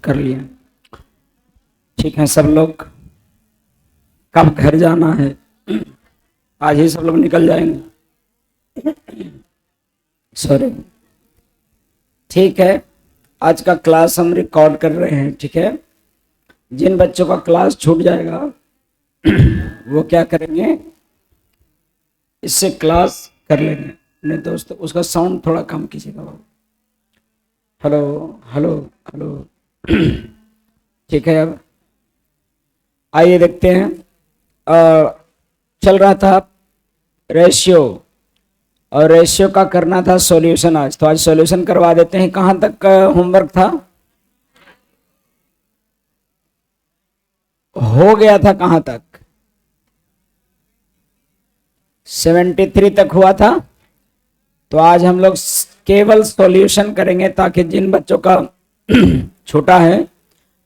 कर लिया। ठीक है, सब लोग कब घर जाना है? आज ही सब लोग निकल जाएंगे। सॉरी, ठीक है। आज का क्लास हम रिकॉर्ड कर रहे हैं, ठीक है। जिन बच्चों का क्लास छूट जाएगा वो क्या करेंगे, इससे क्लास कर लेंगे। नहीं दोस्तों, उसका साउंड थोड़ा कम कीजिएगा बाबू। Hello hello hello. ठीक है, अब आइए देखते हैं। चल रहा था रेशियो, और रेशियो का करना था सॉल्यूशन आज, तो आज सॉल्यूशन करवा देते हैं। कहाँ तक होमवर्क था? हो गया था कहाँ तक? 73 तक हुआ था। तो आज हम लोग केवल सॉल्यूशन करेंगे, ताकि जिन बच्चों का छोटा है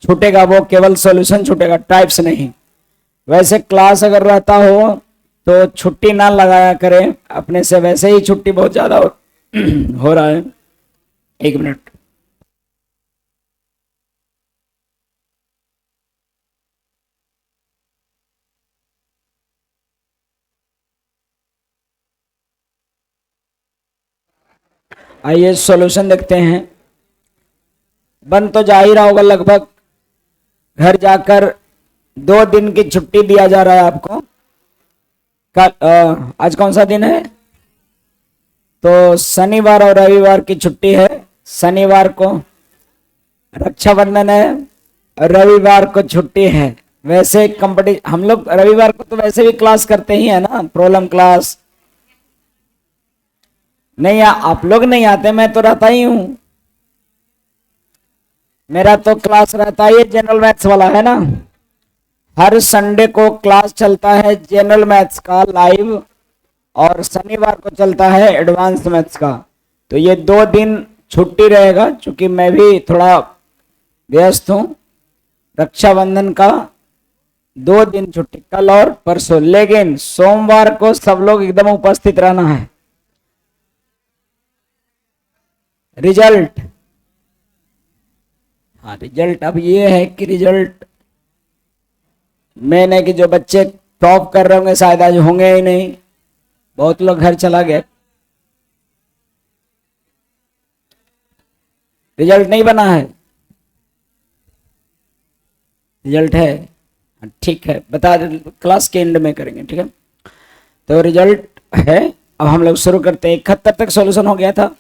छूटेगा वो केवल सॉल्यूशन छूटेगा, टाइप्स नहीं। वैसे क्लास अगर रहता हो तो छुट्टी ना लगाया करें अपने से, वैसे ही छुट्टी बहुत ज्यादा हो रहा है। एक मिनट। आइए सॉल्यूशन देखते हैं। बन तो जा ही रहा होगा लगभग। घर जाकर 2 दिन की छुट्टी दिया जा रहा है आपको। कल आज कौन सा दिन है? तो शनिवार और रविवार की छुट्टी है। शनिवार को रक्षाबंधन है, रविवार को छुट्टी है। वैसे हम लोग रविवार को तो वैसे भी क्लास करते ही है ना, प्रॉब्लम क्लास। नहीं आप लोग नहीं आते, मैं तो रहता ही हूं। मेरा तो क्लास रहता ही जनरल मैथ्स वाला है ना। हर संडे को क्लास चलता है जनरल मैथ्स का लाइव, और शनिवार को चलता है एडवांस मैथ्स का। तो ये 2 दिन छुट्टी रहेगा, क्योंकि मैं भी थोड़ा व्यस्त हूं। रक्षाबंधन का 2 दिन छुट्टी, कल और परसों। लेकिन सोमवार को सब लोग एकदम उपस्थित रहना है। रिजल्ट, हाँ रिजल्ट अब ये है कि रिजल्ट मैंने कि जो बच्चे टॉप कर रहे होंगे शायद आज होंगे ही नहीं, बहुत लोग घर चला गए। रिजल्ट नहीं बना है? रिजल्ट है, ठीक है, बता दे, क्लास के एंड में करेंगे, ठीक है। तो रिजल्ट है। अब हम लोग शुरू करते हैं। 71 तक सॉल्यूशन हो गया था,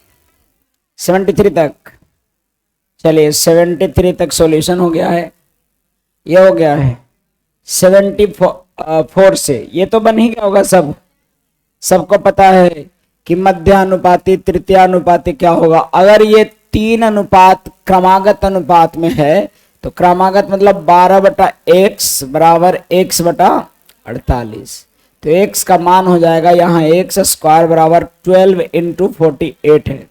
73 तक। चलिए 73 तक सॉल्यूशन हो गया है। ये हो गया है 74 से। ये तो बन ही गया होगा, सबको पता है कि मध्यानुपाती तृतीयानुपाती क्या होगा। अगर ये 3 अनुपात क्रमागत अनुपात में है तो क्रमागत मतलब 12/x बराबर x/48। तो x का मान हो जाएगा यहाँ x² बराबर 12 × 48 है।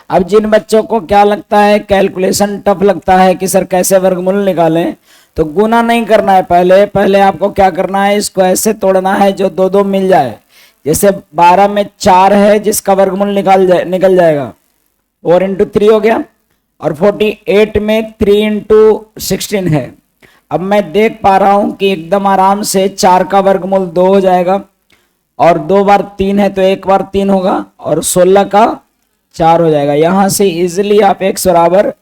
अब जिन बच्चों को क्या लगता है, कैलकुलेशन टफ लगता है कि सर कैसे वर्गमूल निकालें, तो गुना नहीं करना है। पहले आपको क्या करना है, इसको ऐसे तोड़ना है जो 2 मिल जाए। जैसे 12 में 4 है जिसका वर्गमूल निकल जाएगा, 4 × 3 हो गया। और 48 में 3 × 16 है। अब मैं देख पा रहा हूं कि एकदम आराम से 4 का वर्गमूल 2 हो जाएगा, और 2 बार 3 है तो 1 बार 3 होगा, और 16 का 4 हो जाएगा। यहां से इजिली आप x बराबर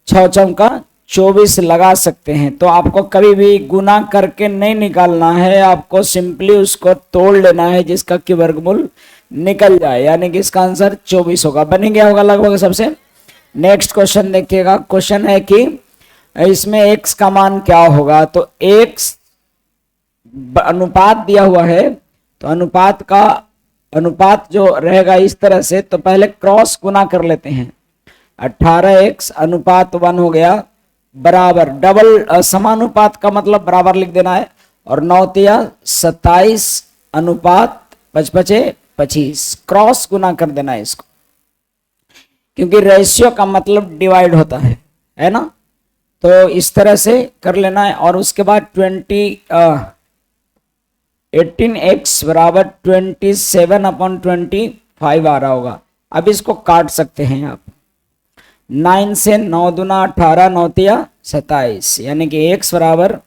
6 चौका 24 लगा सकते हैं। तो आपको कभी भी गुना करके नहीं निकालना है, आपको सिंपली उसको तोड़ लेना है जिसका कि वर्गमूल निकल जाए, यानी कि इसका आंसर 24 होगा। बन गया होगा लगभग सबसे। नेक्स्ट क्वेश्चन देखिएगा। क्वेश्चन है कि इसमें x का मान क्या होगा। तो x अनुपात दिया हुआ है, तो अनुपात जो रहेगा इस तरह से। तो पहले क्रॉस गुना कर लेते हैं। 18x अनुपात 1 हो गया, बराबर डबल समानुपात का मतलब बराबर लिख देना है, और 9 तिया 27 अनुपात 25 क्रॉस गुना कर देना है इसको, क्योंकि रेशियो का मतलब डिवाइड होता है ना। तो इस तरह से कर लेना है। और उसके बाद 18x बराबर 27/25 आ रहा होगा। अब इसको काट सकते हैं आप। 9 से 9 दूना 18, 9 तिया 27, यानी कि x बराबर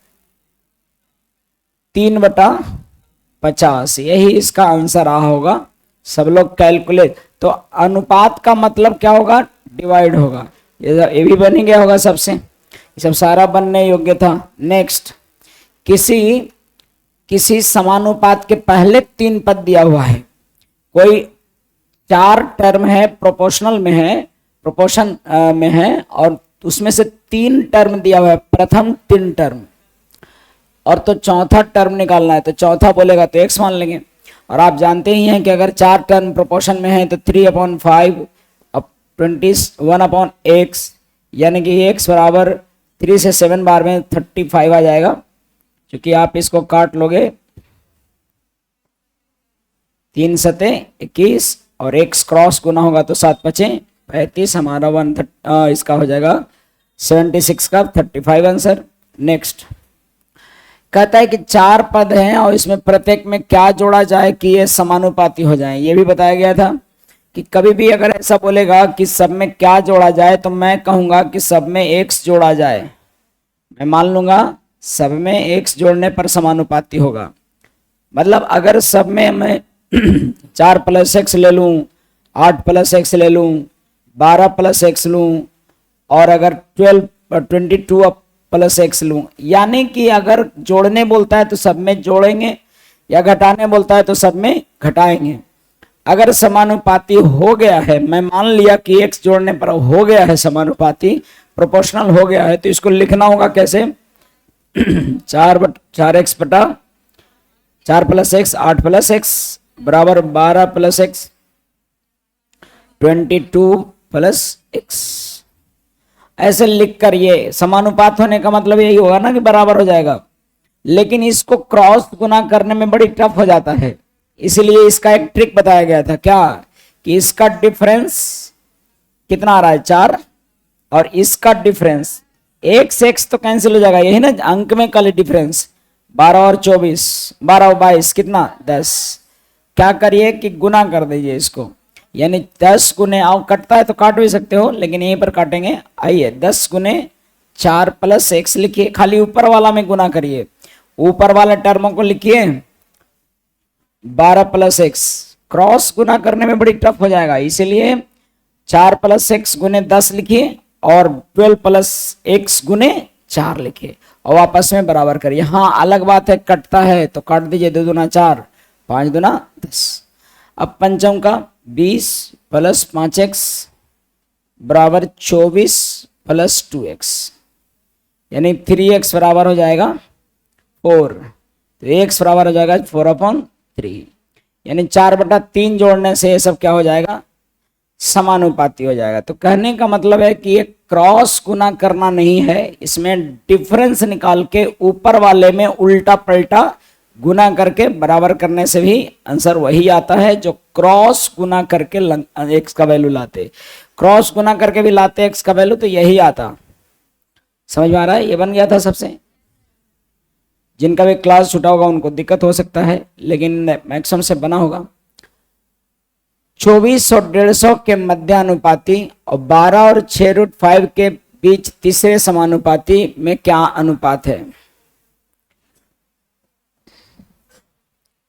3/50, यही इसका आंसर रहा होगा। सब लोग कैलकुलेट, तो अनुपात का मतलब क्या होगा, डिवाइड होगा। ये भी बन ही गया होगा सबसे, ये सब सारा बनने योग्य था। नेक्स्ट, किसी समानुपात के पहले 3 पद दिया हुआ है, कोई 4 टर्म है, प्रोपोर्शनल में है, प्रोपोर्शन में है, और उसमें से 3 टर्म दिया हुआ है, प्रथम 3 टर्म, और तो चौथा टर्म निकालना है, तो चौथा बोलेगा तो x मान लेंगे। और आप जानते ही हैं कि अगर 4 टर्म प्रोपोर्शन में है तो 3/5 अब 21/x, यानी कि x बराबर 3 से 7 बार में 35 आ जाएगा। क्योंकि आप इसको काट लोगे, 3 सते 21 और x क्रॉस गुना होगा तो 7 पचे 35, हमारा इसका हो जाएगा 76 का 35 आंसर। नेक्स्ट कहता है कि 4 पद हैं और इसमें प्रत्येक में क्या जोड़ा जाए कि ये समानुपाती हो जाए। ये भी बताया गया था कि कभी भी अगर ऐसा बोलेगा कि सब में क्या जोड़ा जाए, तो मैं कहूंगा कि सब में x जोड़ा जाए, मैं मान लूंगा सब में x जोड़ने पर समानुपाती होगा। मतलब अगर सब में मैं 4 + x ले लूं, 8 + x ले लूं, 12 + x लूं, और अगर 22 + x लूं, यानी कि अगर जोड़ने बोलता है तो सब में जोड़ेंगे, या घटाने बोलता है तो सब में घटाएंगे। अगर समानुपाती हो गया है, मैं मान लिया कि x जोड़ने पर हो गया है समानुपाती, प्रोपोर्शनल हो गया है, तो इसको लिखना होगा कैसे 4x बटा 4 + x 8 + x बराबर 12 + x 22 + x। ऐसे लिखकर, ये समानुपात होने का मतलब यही होगा ना कि बराबर हो जाएगा। लेकिन इसको क्रॉस गुना करने में बड़ी टफ हो जाता है, इसलिए इसका एक ट्रिक बताया गया था, क्या कि इसका डिफरेंस कितना आ रहा है 4, और इसका डिफरेंस x तो कैंसिल हो जाएगा, यही ना अंक में कल डिफरेंस 12 और 24, 12 और 22 कितना 10। क्या करिए कि गुना कर दीजिए इसको, यानी 10 गुने, आओ कटता है तो काट भी सकते हो, लेकिन यहीं पर काटेंगे। आइए 10 गुने 4 + x लिखिए, खाली ऊपर वाला में गुना करिए, ऊपर वाले टर्मों को लिखिए 12 + x, क्रॉस गुना करने में बड़ी टफ हो जाएगा, इसीलिए 4 + x गुने 10 लिखिए और 12 + x गुने 4 लिखिए और आपस में बराबर करिए। हाँ अलग बात है कटता है तो काट दीजिए, 2 दूना 4, 5 दूना 10। अब पंचम का 20 + 5x बराबर 24 + 2x, यानी 3x बराबर हो जाएगा 4, तो x बराबर हो जाएगा 4/3, यानी 4/3 जोड़ने से ये सब क्या हो जाएगा, समानुपाती हो जाएगा। तो कहने का मतलब है कि ये क्रॉस गुना करना नहीं है, इसमें डिफरेंस निकाल के ऊपर वाले में उल्टा पलटा गुना करके बराबर करने से भी आंसर वही आता है जो क्रॉस गुना करके x का वैल्यू लाते। क्रॉस गुना करके भी लाते x का वैल्यू, तो यही आता। समझ में आ रहा है? ये बन गया था सबसे। जिनका भी क्लास छूटा होगा उनको दिक्कत हो सकता है, लेकिन मैक्सिमम से बना होगा। 24 और 150 के मध्यानुपाती और 12 और 6√5 के बीच तीसरे समानुपाती में क्या अनुपात है?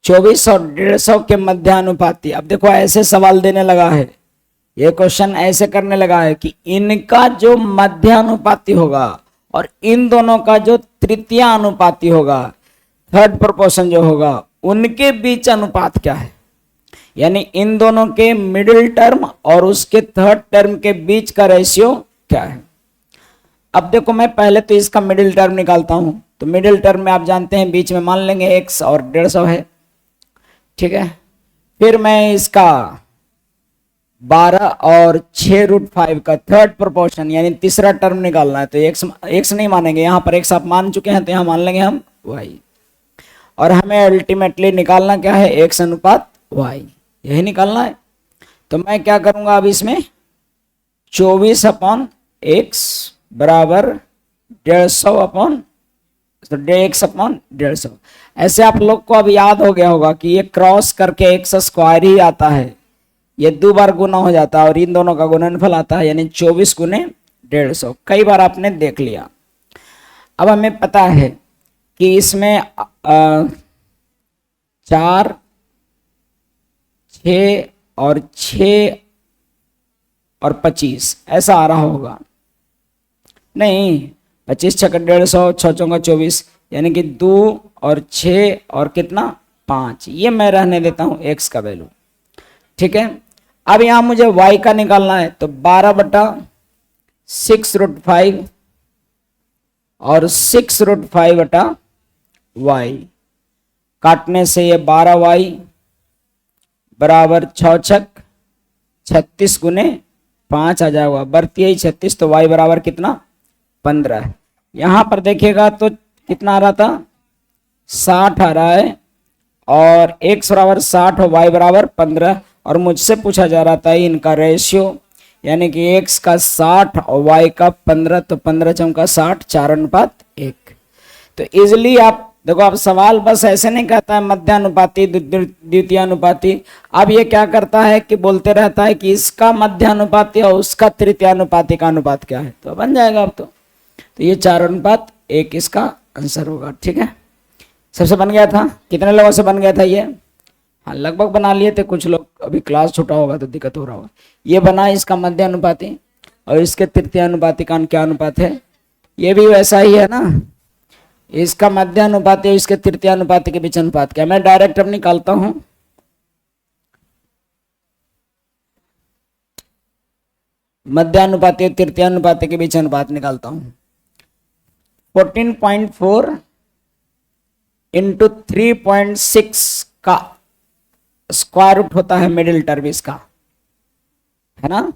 24 और 150 के मध्यानुपाती। अब देखो ऐसे सवाल देने लगा है, ये क्वेश्चन ऐसे करने लगा है कि इनका जो मध्यानुपाती होगा और इन दोनों का जो तृतीय अनुपाती होगा, थर्ड प्रोपोर्शन जो होगा, उनके बीच अनुपात क्या है, यानी इन दोनों के मिडिल टर्म और उसके थर्ड टर्म के बीच का रेशियो क्या है। अब देखो मैं पहले तो इसका मिडिल टर्म निकालता हूं, तो मिडिल टर्म में आप जानते हैं बीच में मान लेंगे x और 150 है, ठीक है। फिर मैं इसका 12 और 6√5 का थर्ड प्रोपोर्शन यानी तीसरा टर्म निकालना है, तो x नहीं मानेंगे, यहां पर x आप मान चुके हैं तो यहां मान लेंगे हम y, और हमें अल्टीमेटली निकालना क्या है, x अनुपात y, यही निकालना है। तो मैं क्या करूंगा अब इसमें 24/x बराबर 150/150। ऐसे आप लोग को अब याद हो गया होगा कि ये क्रॉस करके x² ही आता है, ये 2 बार गुना हो जाता है और इन दोनों का गुणनफल आता है, यानी 24 गुने 150। कई बार आपने देख लिया। अब हमें पता है कि इसमें 4, 6 और 6 और 25 ऐसा आ रहा होगा। नहीं, 25 छक्का 150, 6 चौका 24, यानी कि 2 और 6 और कितना 5। ये मैं रहने देता हूं x का वैल्यू, ठीक है। अब यहां मुझे y का निकालना है, तो 12/6√5 और 6√5/y काटने से ये 12y बराबर 6 छक 36 गुने 5 आ जाएगा, बढ़ती है 36, तो y बराबर कितना 15 है। यहां पर देखिएगा तो कितना आ रहा था 60 आ रहा है, और x बराबर 60 और y बराबर 15, और मुझसे पूछा जा रहा था इनका रेशियो, यानी कि x का 60 और y का 15, तो 15 चौका 60, 4:1। तो इजिली आप देखो, आप सवाल बस ऐसे नहीं कहता है मध्यानुपाती द्वितीयानुपाती। अब ये क्या करता है कि बोलते रहता है कि इसका मध्यानुपाती और उसका तृतीयानुपाती का अनुपात क्या है, तो बन जाएगा अब तो ये 4:1 इसका आंसर होगा, ठीक है। सबसे बन गया था, कितने लोगों से बन गया था ये? हाँ, लगभग बना लिए थे, कुछ लोग अभी क्लास छूटा होगा तो दिक्कत हो रहा होगा। ये बना इसका मध्यानुपाती और इसके तृतीयानुपाती का क्या अनुपात है, ये भी वैसा ही है ना। इसका मध्यानुपाती और इसके तृतीयानुपाती के बीच अनुपात क्या, मैं डायरेक्ट अब निकालता हूं। मध्यानुपाती और तृतीयानुपाती के बीच अनुपात निकालता हूं। 14.4 इंटू 3.6 का स्क्वायर रूट होता है मिडिल टर्म इसका, है ना।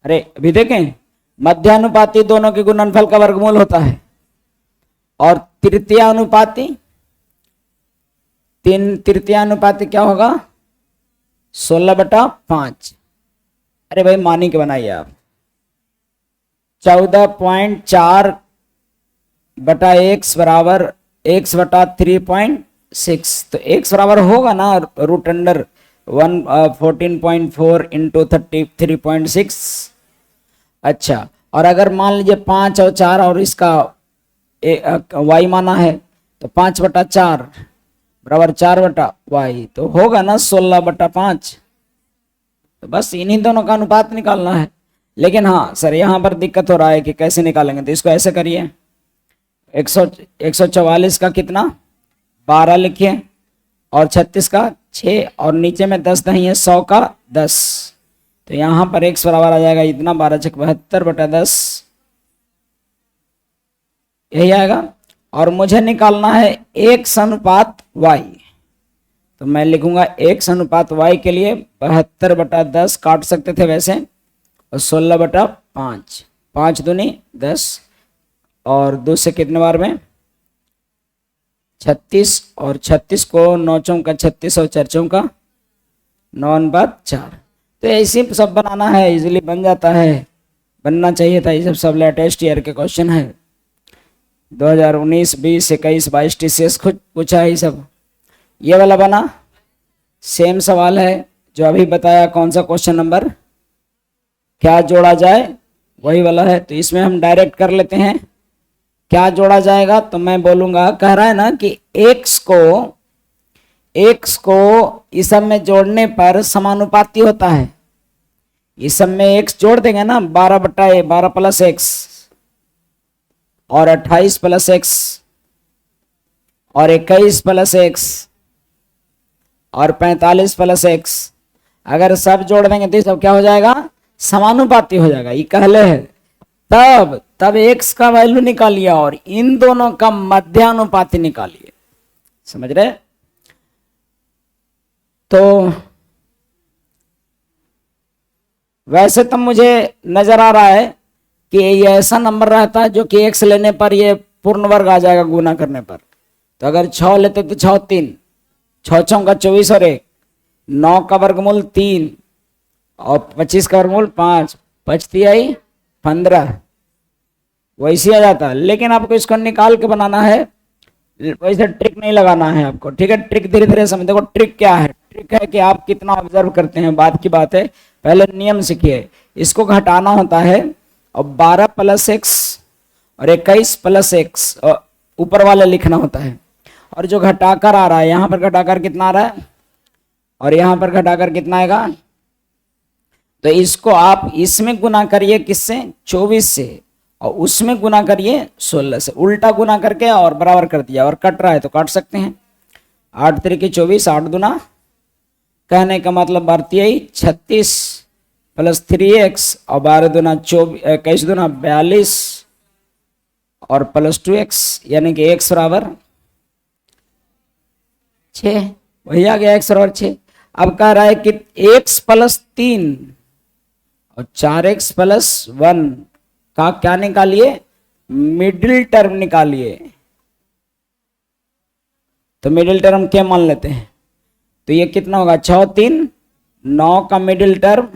अरे अभी देखें, मध्यानुपाती दोनों के गुणनफल का वर्गमूल होता है, और तृतीयानुपाती क्या होगा 16/5। अरे भाई मानी के बनाइए आप, 14.4/x बराबर x/3.6, तो x बराबर होगा ना √1 14.4 इंटू 33.6। अच्छा, और अगर मान लीजिए 5 और 4 और इसका y माना है, तो 5/4 बराबर 4/y, तो होगा ना 16/5। तो बस इन्हीं दोनों का अनुपात निकालना है। लेकिन हाँ सर, यहाँ पर दिक्कत हो रहा है कि कैसे निकालेंगे, तो इसको ऐसे करिए, 144 का कितना 12 लिखिए, और 36 का 6, और नीचे में 10 नहीं है, 100 का 10, तो यहाँ पर x बराबर आ जाएगा इतना 12 छक 72/10, यही आएगा। और मुझे निकालना है x अनुपात y, तो मैं लिखूंगा x अनुपात y के लिए 72/10 काट सकते थे वैसे, और 16/5, 5 दूनी 10, और 2 से कितने बार में 36, और 36 को 9 चौका 36 और 4 चौका 9/4। तो ऐसे सब बनाना है, इजीली बन जाता है, बनना चाहिए था। ये सब लेटेस्ट ईयर के क्वेश्चन है, 2019, 20, 21, 22 TCS खुद पूछा है ये सब। ये वाला बना, सेम सवाल है जो अभी बताया, कौन सा क्वेश्चन नंबर, क्या जोड़ा जाए, वही वाला है। तो इसमें हम डायरेक्ट कर लेते हैं, क्या जोड़ा जाएगा, तो मैं बोलूंगा, कह रहा है ना कि x को इस सब में जोड़ने पर समानुपाती होता है। इस सब में x जोड़ देंगे ना, 12 प्लस x और 28 प्लस x और 21 प्लस x और 45 प्लस x, अगर सब जोड़ देंगे तो सब क्या हो जाएगा, समानुपाती हो जाएगा। ये कहले है, तब x का वैल्यू निकालिए और इन दोनों का मध्यानुपाती निकालिए, समझ रहे। तो वैसे तो मुझे नजर आ रहा है कि ये ऐसा नंबर रहता है जो कि x लेने पर ये पूर्ण वर्ग आ जाएगा गुना करने पर। तो अगर 6 लेते तो 6 3, 6 चौका 24 और 1, 9 का वर्गमूल 3 और 25 का वर्गमूल 5, 5 आई 15, वैसे आ जाता है। लेकिन आपको इसको निकाल के बनाना है, वैसे ट्रिक नहीं लगाना है आपको, ठीक है। ट्रिक धीरे धीरे समझ, देखो ट्रिक क्या है। ट्रिक है कि आप कितना ऑब्जर्व करते हैं, बात की बात है। पहले नियम सीखिए, इसको घटाना होता है और 12 प्लस एक्स और 21 प्लस एक्स ऊपर वाले लिखना होता है, और जो घटाकर आ रहा है यहां पर घटाकर कितना आ रहा है और यहां पर घटाकर कितना आएगा, तो इसको आप इसमें गुना करिए किससे, 24 से, और उसमें गुना करिए 16 से, उल्टा गुना करके और बराबर कर दिया, और कट रहा है तो काट सकते हैं। 8 3 24, 8 दूना, कहने का मतलब भारतीय 36 प्लस 3x और 12 दूना 24, 21 दूना 42 और प्लस 2x, यानी कि x बराबर 6, वही आ गया x बराबर 6। अब कह रहा है कि x प्लस 3 और 4x प्लस 1 का क्या निकालिए, मिडिल टर्म निकालिए। तो मिडिल टर्म क्या मान लेते हैं, तो ये कितना होगा, 6 3 9 का मिडिल टर्म,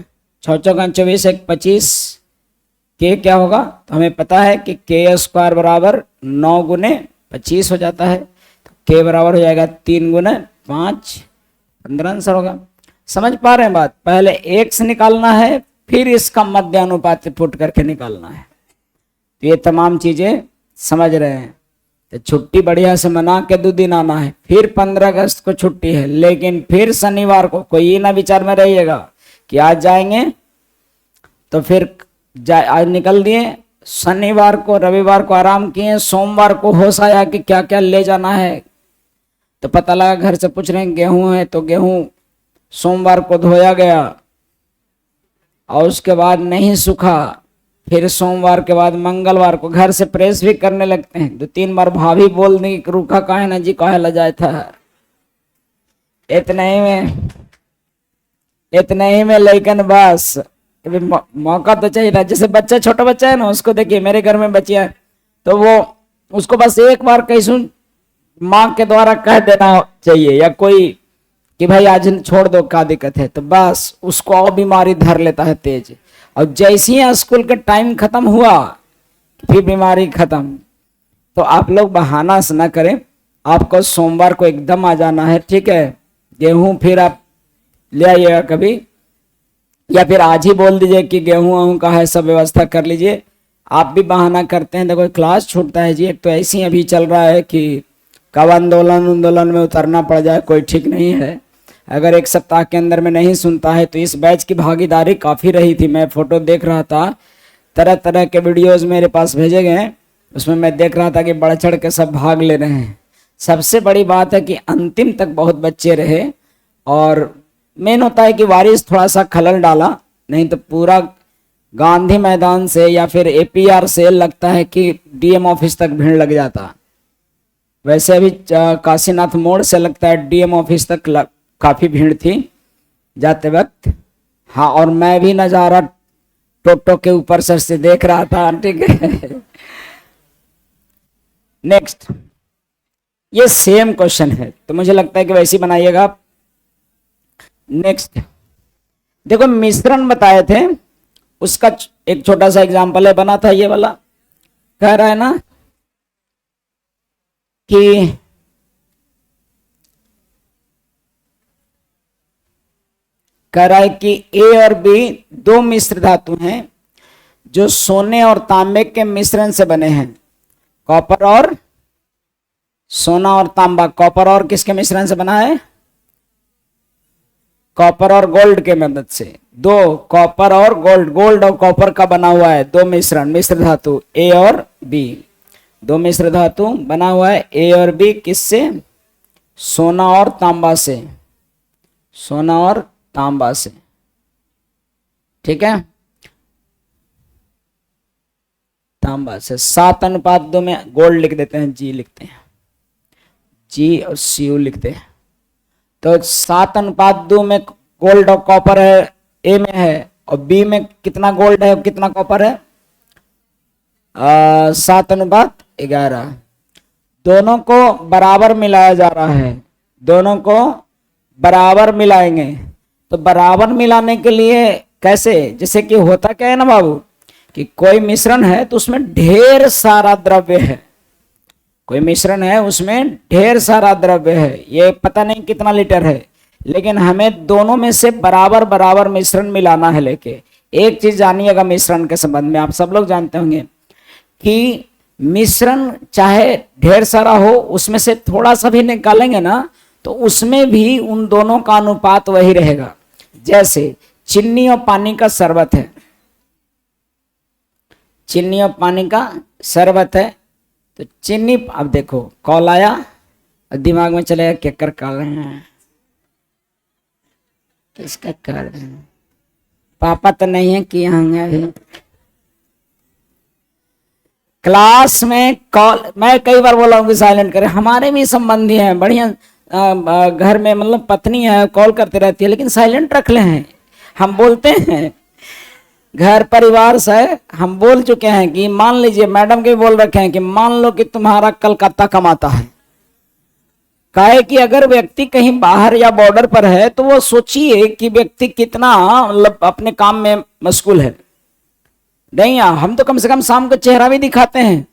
6 चौका 24 1 25, के क्या होगा, तो हमें पता है कि के स्क्वायर बराबर 9 गुने 25 हो जाता है, तो के बराबर हो जाएगा 3 गुने 5, 15 आंसर होगा। समझ पा रहे हैं बात, पहले एक्स निकालना है फिर इसका मध्यानुपात पुट करके निकालना है। तो ये तमाम चीजें समझ रहे हैं। तो छुट्टी बढ़िया से मना के 2 दिन आना है, फिर 15 अगस्त को छुट्टी है, लेकिन फिर शनिवार को कोई ये ना विचार में रहिएगा कि आज जाएंगे तो फिर आज निकल दिए, शनिवार को रविवार को आराम किए, सोमवार को होश आया कि क्या क्या ले जाना है, तो पता लगा घर से पूछ रहे हैं गेहूं है, तो गेहूं सोमवार को धोया गया और उसके बाद नहीं सूखा, फिर सोमवार के बाद मंगलवार को घर से प्रेस भी करने लगते हैं, 2-3 बार भाभी बोल दी रूखा काहे ना जी, काहे लजाए था। इतने ही में लेकिन बस मौका तो चाहिए था। जैसे बच्चा, छोटा बच्चा है ना, उसको देखिए, मेरे घर में बच्चियां, तो वो उसको बस एक बार कहीं सुन माँ के द्वारा कह देना चाहिए, या कोई कि भाई आज छोड़ दो क्या दिक्कत है, तो बस उसको और बीमारी धर लेता है तेज। और जैसे ही स्कूल का टाइम खत्म हुआ फिर बीमारी खत्म। तो आप लोग बहाना से ना करें, आपको सोमवार को एकदम आ जाना है, ठीक है। गेहूं फिर आप ले आइएगा कभी, या फिर आज ही बोल दीजिए कि गेहूं का है, सब व्यवस्था कर लीजिए। आप भी बहाना करते हैं, देखो क्लास छूटता है जी, एक तो ऐसे ही अभी चल रहा है कि कब आंदोलन में उतरना पड़ जाए कोई ठीक नहीं है। अगर 1 सप्ताह के अंदर में नहीं सुनता है तो इस बैच की भागीदारी काफ़ी रही थी। मैं फोटो देख रहा था, तरह तरह के वीडियोस मेरे पास भेजे गए, उसमें मैं देख रहा था कि बढ़ चढ़ के सब भाग ले रहे हैं। सबसे बड़ी बात है कि अंतिम तक बहुत बच्चे रहे, और मेन होता है कि बारिश थोड़ा सा खलल डाला, नहीं तो पूरा गांधी मैदान से या फिर APR से लगता है कि DM ऑफिस तक भीड़ लग जाता। वैसे अभी काशीनाथ मोड़ से लगता है DM ऑफिस तक काफी भीड़ थी जाते वक्त। हाँ, और मैं भी नजारा टोटो के ऊपर से देख रहा था, ठीक है। नेक्स्ट, ये सेम क्वेश्चन है तो मुझे लगता है कि वैसे ही बनाइएगा आप। नेक्स्ट देखो, मिश्रण बताए थे, उसका एक छोटा सा एग्जांपल है, बना था ये वाला। कह रहा है ना कि कह रहा है कि A और B 2 मिश्र धातु हैं जो सोने और तांबे के मिश्रण से बने हैं। कॉपर और सोना और तांबा, कॉपर और किसके मिश्रण से बना है, कॉपर और गोल्ड के मदद से। 2 कॉपर और गोल्ड, गोल्ड और कॉपर का बना हुआ है 2 मिश्रण, मिश्र धातु A और B, 2 मिश्र धातु बना हुआ है A और B किससे, सोना और तांबा से, सोना और तांबा से, ठीक है, तांबा से। 7:2 में गोल्ड लिख देते हैं, G लिखते हैं, G और Cu लिखते हैं। तो 7:2 में गोल्ड और कॉपर है, A में है, और B में कितना गोल्ड है और कितना कॉपर है, 7:11। दोनों को बराबर मिलाया जा रहा है, दोनों को बराबर मिलाएंगे। तो बराबर मिलाने के लिए कैसे, जैसे कि होता क्या है ना बाबू, कि कोई मिश्रण है तो उसमें ढेर सारा द्रव्य है, कोई मिश्रण है उसमें ढेर सारा द्रव्य है, ये पता नहीं कितना लीटर है, लेकिन हमें दोनों में से बराबर बराबर मिश्रण मिलाना है। लेके एक चीज जानिएगा मिश्रण के संबंध में, आप सब लोग जानते होंगे कि मिश्रण चाहे ढेर सारा हो, उसमें से थोड़ा सा भी निकालेंगे ना तो उसमें भी उन दोनों का अनुपात वही रहेगा। जैसे चीनी और पानी का शरबत है, चीनी और पानी का शरबत है, तो चीनी, अब देखो कॉल आया, दिमाग में चलेगा क्या कर रहे हैं, किसका कर रहे हैं, पापा तो नहीं है कि अभी क्लास में कॉल, मैं कई बार बोला हूँ कि साइलेंट करें, हमारे भी संबंधी हैं बढ़िया, घर में मतलब पत्नी है कॉल करते रहती है, लेकिन साइलेंट रख ले हैं। हम बोलते हैं घर परिवार से, हम बोल चुके हैं कि मान लीजिए, मैडम के बोल रखे हैं कि मान लो कि तुम्हारा कलकत्ता कमाता है, काहे कि अगर व्यक्ति कहीं बाहर या बॉर्डर पर है तो वो सोचिए कि व्यक्ति कितना मतलब अपने काम में मशगूल है। नहीं, हम तो कम से कम शाम को चेहरा भी दिखाते हैं।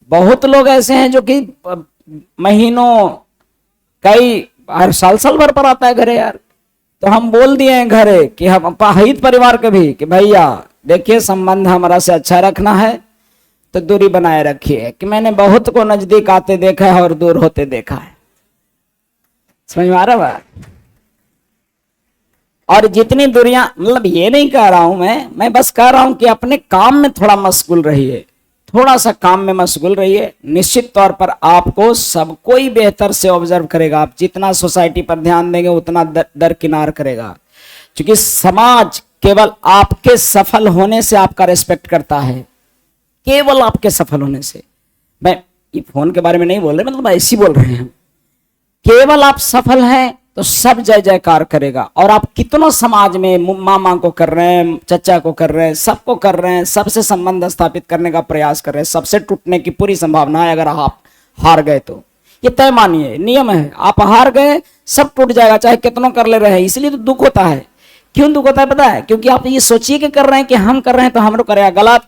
बहुत लोग ऐसे हैं जो कि महीनों, कई हर साल साल भर पर आता है घरे यार। तो हम बोल दिए हैं घरे कि हम हित परिवार के भी कि भैया देखिए संबंध हमारा से अच्छा रखना है तो दूरी बनाए रखिए, कि मैंने बहुत को नजदीक आते देखा है और दूर होते देखा है। समझ में आ रहा है? और जितनी दूरियां, मतलब ये नहीं कह रहा हूं मैं बस कह रहा हूं कि अपने काम में थोड़ा मशगूल रहिए, थोड़ा सा काम में मशगूल रहिए। निश्चित तौर पर आपको सब कोई बेहतर से ऑब्जर्व करेगा। आप जितना सोसाइटी पर ध्यान देंगे उतना दरकिनार करेगा, क्योंकि समाज केवल आपके सफल होने से आपका रेस्पेक्ट करता है, केवल आपके सफल होने से। मैं ये फोन के बारे में नहीं बोल रहे, मतलब ऐसी बोल रहे हैं, केवल आप सफल हैं तो सब जय जयकार करेगा। और आप कितना समाज में मामा को कर रहे हैं, चचा को कर रहे हैं, सबको कर रहे हैं, सबसे संबंध स्थापित करने का प्रयास कर रहे हैं, सबसे टूटने की पूरी संभावना है अगर आप हार गए तो। ये तय मानिए, नियम है, आप हार गए सब टूट जाएगा, चाहे कितना कर ले रहे हैं। इसलिए तो दुख होता है। क्यों दुख होता है पता है? क्योंकि आप ये सोचिए कि कर रहे हैं कि हम कर रहे हैं तो हम लोग करेगा, गलत।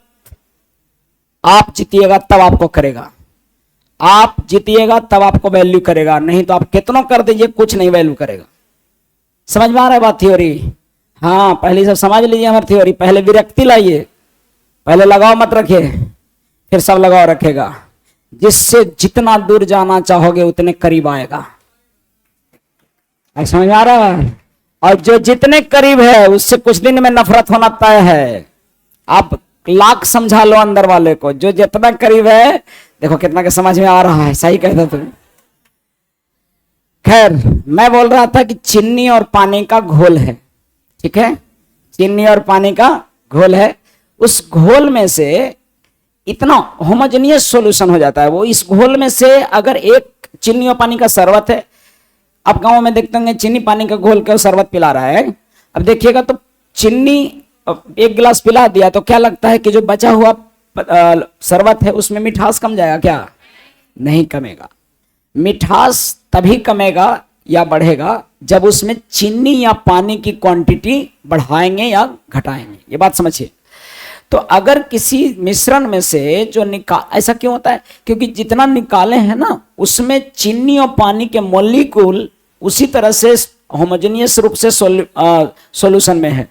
आप जीतिएगा तब आपको करेगा, आप जीतिएगा तब आपको वैल्यू करेगा, नहीं तो आप कितना कर दीजिए कुछ नहीं वैल्यू करेगा। समझ में आ रहा है बात? थ्योरी, हाँ पहले सब समझ लीजिए हमारी थ्योरी। पहले विरक्ति लाइए, पहले लगाव मत रखिए, फिर सब लगाव रखेगा। जिससे जितना दूर जाना चाहोगे उतने करीब आएगा। समझ में आ रहा है? और जो जितने करीब है उससे कुछ दिन में नफरत होना तय है। आप लाख समझा लो अंदर वाले को, जो जितना करीब है, देखो कितना के समझ में आ रहा है, सही कहता तुम। खैर, मैं बोल रहा था कि चीनी और पानी का घोल है, ठीक है, चीनी और पानी का घोल है। उस घोल में से इतना होमोजेनियस सॉल्यूशन हो जाता है वो। इस घोल में से अगर एक चीनी और पानी का शरबत है, आप गांव में देखते होंगे चीनी पानी का घोल के शरबत पिला रहा है। अब देखिएगा तो चीनी एक गिलास पिला दिया तो क्या लगता है कि जो बचा हुआ शरबत है उसमें मिठास कम जाएगा क्या? नहीं कमेगा। मिठास तभी कमेगा या बढ़ेगा जब उसमें चीनी या पानी की क्वांटिटी बढ़ाएंगे या घटाएंगे। ये बात समझिए। तो अगर किसी मिश्रण में से जो ऐसा क्यों होता है? क्योंकि जितना निकाले हैं ना उसमें चीनी और पानी के मॉलिक्यूल उसी तरह से होमोजेनियस रूप से सॉल्यूशन में है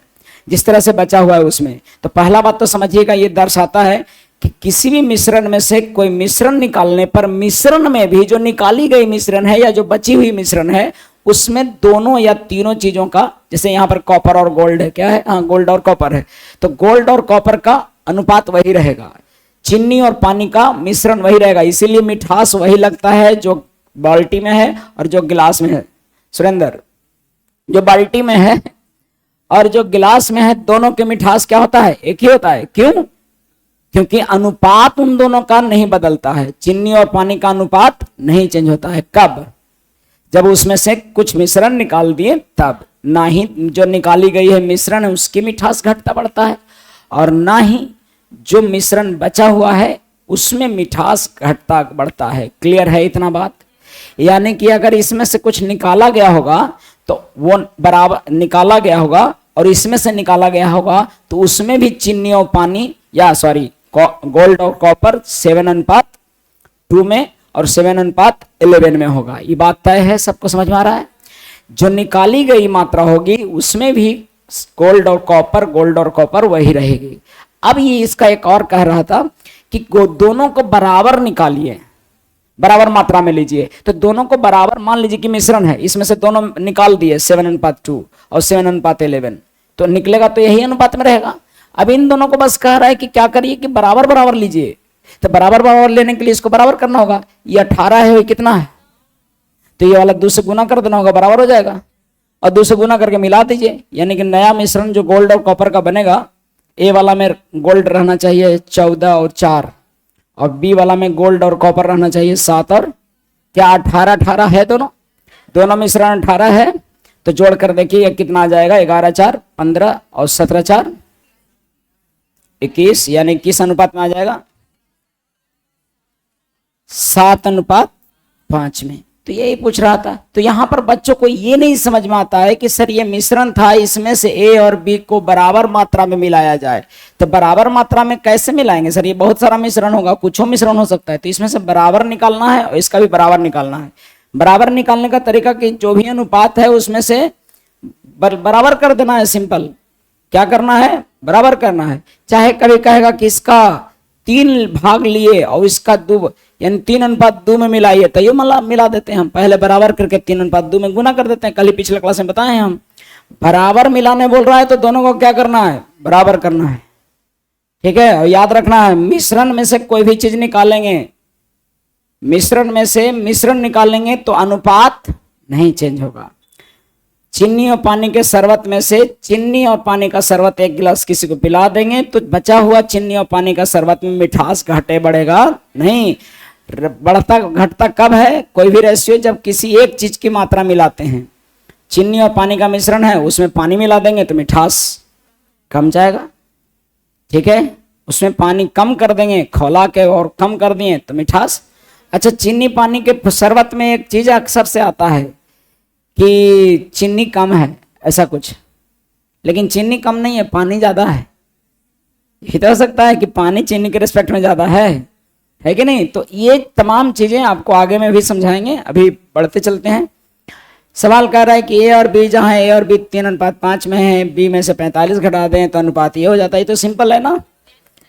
जिस तरह से बचा हुआ है उसमें। तो पहला बात तो समझिएगा, ये दर्शाता है कि किसी भी मिश्रण में से कोई मिश्रण निकालने पर मिश्रण में भी जो निकाली गई मिश्रण है या जो बची हुई मिश्रण है उसमें दोनों या तीनों चीजों का, जैसे यहाँ पर कॉपर और गोल्ड है, क्या है? हाँ, गोल्ड और कॉपर है, तो गोल्ड और कॉपर का अनुपात वही रहेगा, चीनी और पानी का मिश्रण वही रहेगा। इसीलिए मिठास वही लगता है जो बाल्टी में है और जो गिलास में है। सुरेंद्र, जो बाल्टी में है और जो गिलास में है दोनों के मिठास क्या होता है? एक ही होता है। क्यों? क्योंकि अनुपात उन दोनों का नहीं बदलता है। चीनी और पानी का अनुपात नहीं चेंज होता है। कब? जब उसमें से कुछ मिश्रण निकाल दिए तब। ना ही जो निकाली गई है मिश्रण है उसकी मिठास घटता बढ़ता है, और ना ही जो मिश्रण बचा हुआ है उसमें मिठास घटता बढ़ता है। क्लियर है इतना बात? यानी कि अगर इसमें से कुछ निकाला गया होगा तो वो बराबर निकाला गया होगा और इसमें से निकाला गया होगा तो उसमें भी चीनी और पानी या गोल्ड और कॉपर 7:2 में और 7:11 में होगा। ये बात तय है, सबको समझ में आ रहा है? जो निकाली गई मात्रा होगी उसमें भी गोल्ड और कॉपर वही रहेगी। अब ये इसका एक और कह रहा था कि दोनों को बराबर निकालिए, बराबर मात्रा में लीजिए। तो दोनों को बराबर मान लीजिए कि मिश्रण है, इसमें से दोनों निकाल दिए 7:2 और 7:11, तो निकलेगा तो यही अनुपात में रहेगा। अब इन दोनों को बस कह रहा है कि क्या करिए कि बराबर बराबर लीजिए। तो बराबर बराबर लेने के लिए इसको बराबर करना होगा। ये 18 है, ये कितना है, तो ये वाला 2 से गुना कर देना होगा, बराबर हो जाएगा। और 2 से गुना करके मिला दीजिए, यानी कि नया मिश्रण जो गोल्ड और कॉपर का बनेगा, ए वाला में गोल्ड रहना चाहिए 14 और 4, और बी वाला में गोल्ड और कॉपर रहना चाहिए 7 और क्या 18 है। दोनों मिश्रण 18 है, तो जोड़ कर देखिए कितना आ जाएगा, 11 4 15 और 17 4 21, यानी 21 अनुपात में आ जाएगा 7:5 में। तो यही पूछ रहा था। तो यहां पर बच्चों को ये नहीं समझ में आता है कि सर ये मिश्रण था, इसमें से ए और बी को बराबर मात्रा में मिलाया जाए। तो बराबर मात्रा में कैसे मिलाएंगे सर, ये बहुत सारा मिश्रण होगा, कुछ मिश्रण हो सकता है, तो इसमें से बराबर निकालना है और इसका भी बराबर निकालना है। बराबर निकालने का तरीका कि जो भी अनुपात है उसमें से बराबर कर देना है। सिंपल, क्या करना है, बराबर करना है। चाहे कभी कहेगा कि इसका 3 भाग लिए और इसका 2, यानी 3:2 में मिलाइए, तो ये मिला देते हैं हम, पहले बराबर करके 3:2 में गुना कर देते हैं। कल ही पिछले क्लास में बताए हम। बराबर मिलाने बोल रहा है तो दोनों को क्या करना है, बराबर करना है। ठीक है, और याद रखना है मिश्रण में से कोई भी चीज निकालेंगे, मिश्रण में से मिश्रण निकालेंगे तो अनुपात नहीं चेंज होगा। चीनी और पानी के शरबत में से चीनी और पानी का शरबत 1 गिलास किसी को पिला देंगे तो बचा हुआ चीनी और पानी का शरबत में मिठास घटे बढ़ेगा नहीं, बढ़ता घटता कब है, कोई भी रेशियो जब किसी एक चीज की मात्रा मिलाते हैं। चीनी और पानी का मिश्रण है, उसमें पानी मिला देंगे तो मिठास कम जाएगा। ठीक है, उसमें पानी कम कर देंगे, खौला के और कम कर दिए तो मिठास। अच्छा, चीनी पानी के शरबत में एक चीज अक्सर से आता है कि चीनी कम है ऐसा कुछ, लेकिन चीनी कम नहीं है, पानी ज्यादा है। ये तो हो सकता है कि पानी चीनी के रिस्पेक्ट में ज्यादा है कि नहीं। तो ये तमाम चीजें आपको आगे में भी समझाएंगे, अभी बढ़ते चलते हैं। सवाल कह रहा है कि ए और बी, जहां ए और बी 3:5 में है, बी में से 45 घटा दें तो अनुपात ये हो जाता है। तो सिंपल है ना।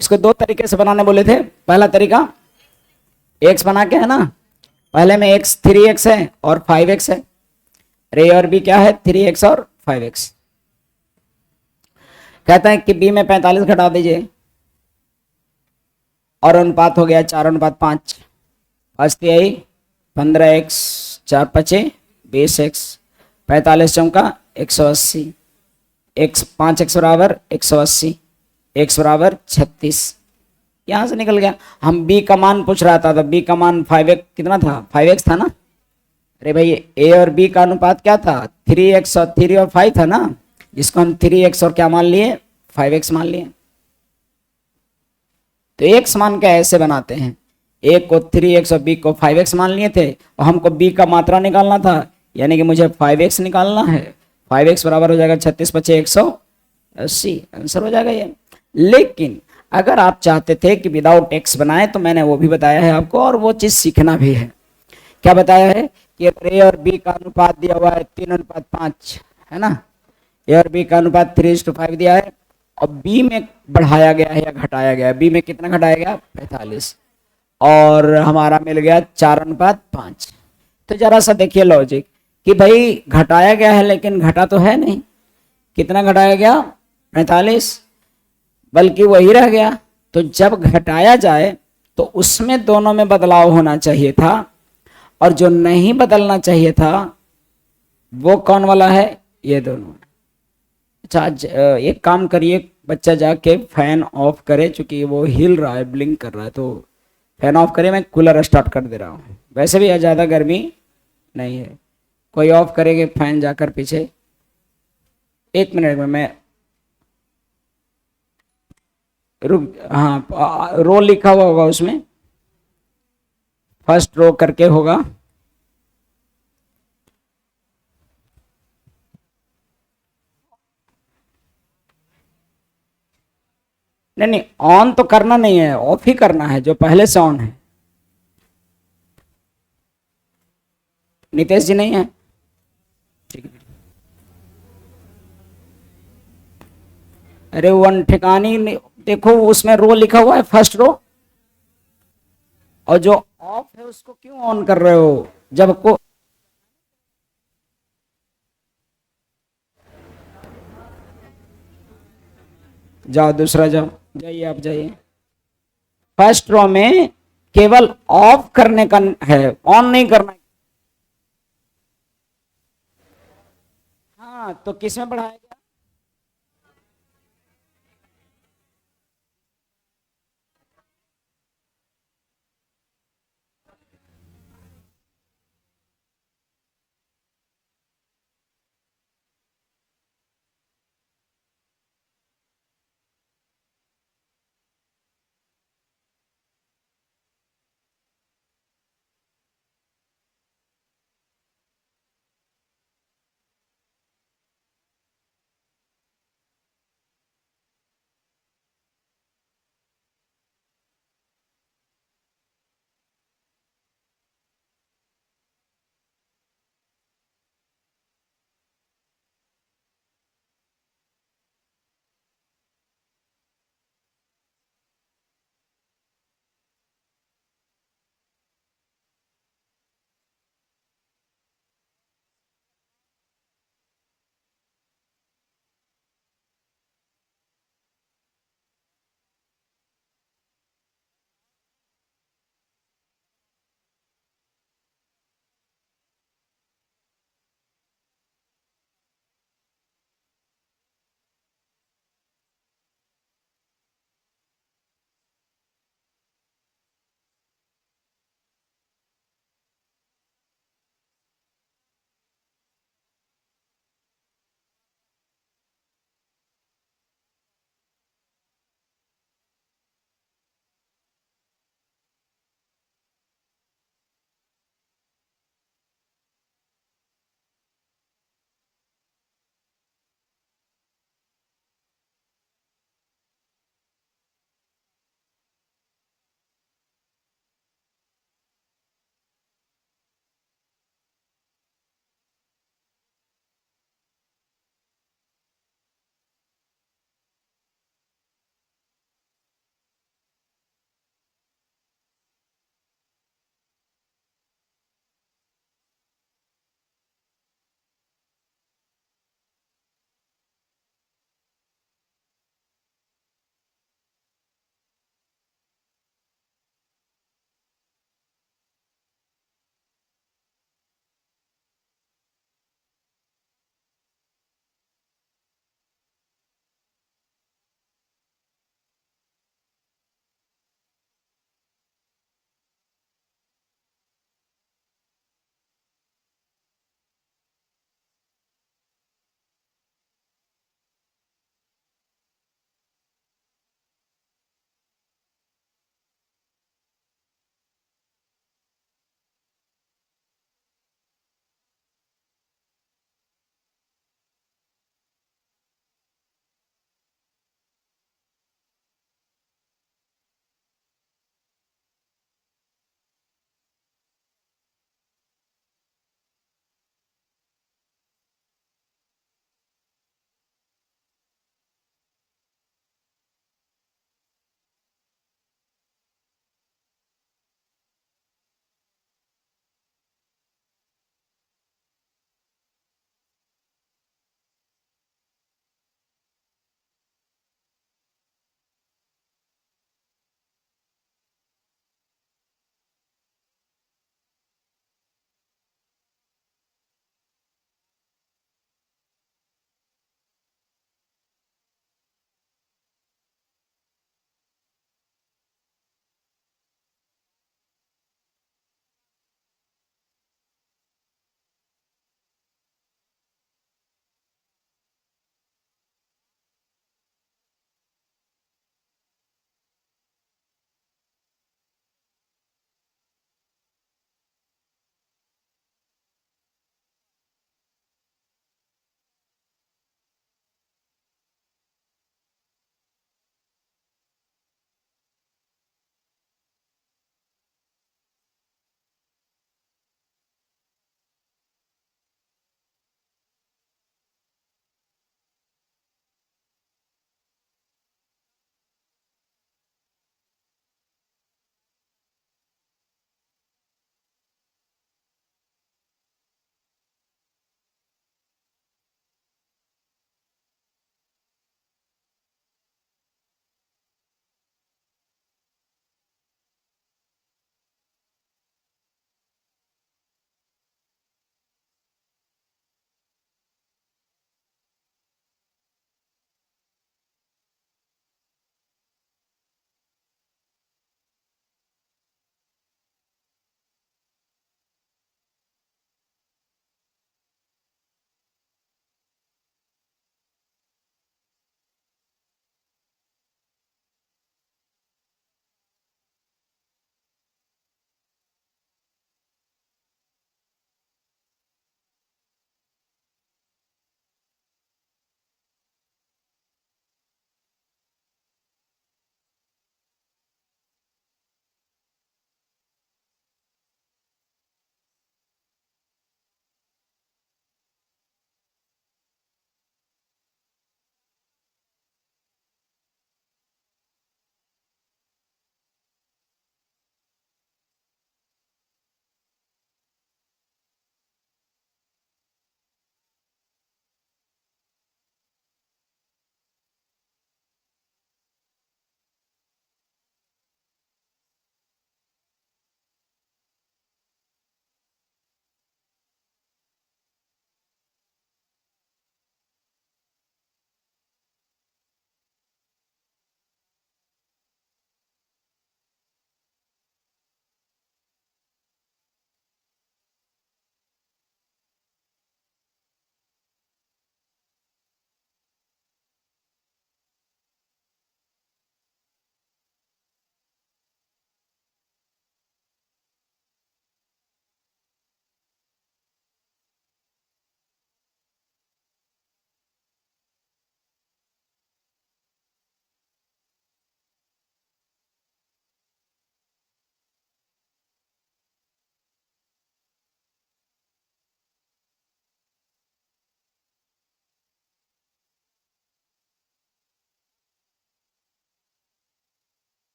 इसको 2 तरीके से बनाने बोले थे। पहला तरीका x बना के है ना, पहले में x 3x है और 5x है। ए और बी क्या है, 3x और 5x। कहता है कि बी में 45 घटा दीजिए और अनुपात हो गया 4:5। फर्स्ट यही 15x 4 5 20x 45 चौका 180, x 5x बराबर 180, x बराबर 36। यहां से निकल गया। हम b का मान पूछ रहा था, तो b का मान 5x कितना था, 5x था ना। अरे भाई a और b का अनुपात क्या था, 3x और 3 और 5 था ना, जिसको हम 3x और क्या मान लिए, 5x मान लिए। तो x मान के ऐसे बनाते हैं, a को 3x और b को 5x मान लिए थे और हमको b का मात्रा निकालना था, यानी कि मुझे 5x निकालना है। 5x बराबर हो जाएगा 36 5 180, आंसर हो जाएगा ये। लेकिन अगर आप चाहते थे कि विदाउट x बनाए तो मैंने वो भी बताया है आपको, और वो चीज सीखना भी है। क्या बताया है कि a और b का अनुपात दिया हुआ है 3:5 है ना, a और b का अनुपात 3:5 दिया है और b में बढ़ाया गया है या घटाया गया है, b में कितना घटाया गया 45 और हमारा मिल गया 4:5। तो जरा सा देखिए लॉजिक कि भाई घटाया गया है लेकिन घटा तो है नहीं, कितना घटाया गया 45, बल्कि वही रह गया। तो जब घटाया जाए तो उसमें दोनों में बदलाव होना चाहिए था, और जो नहीं बदलना चाहिए था वो कौन वाला है, ये दोनों। अच्छा, एक काम करिए, बच्चा जाके फैन ऑफ करे, चूंकि वो हिल रहा है, ब्लिंक कर रहा है, तो फैन ऑफ करे। मैं कूलर स्टार्ट कर दे रहा हूँ, वैसे भी ज़्यादा गर्मी नहीं है। कोई ऑफ करेंगे फैन जाकर पीछे, 1 मिनट में मैं रुक। हाँ, रो लिखा हुआ होगा उसमें, फर्स्ट रो करके होगा। नहीं नहीं, ऑन तो करना नहीं है, ऑफ ही करना है जो पहले से ऑन है। नितेश जी नहीं है, ठीक है। अरे वन ठिकानी नहीं, देखो उसमें रो लिखा हुआ है फर्स्ट रो, और जो ऑफ है उसको क्यों ऑन कर रहे हो जब को। जाओ दूसरा, जाओ जाइए, आप जाइए। फर्स्ट रो में केवल ऑफ करने का है, ऑन नहीं करना है। हाँ तो किसमें बढ़ाया गया?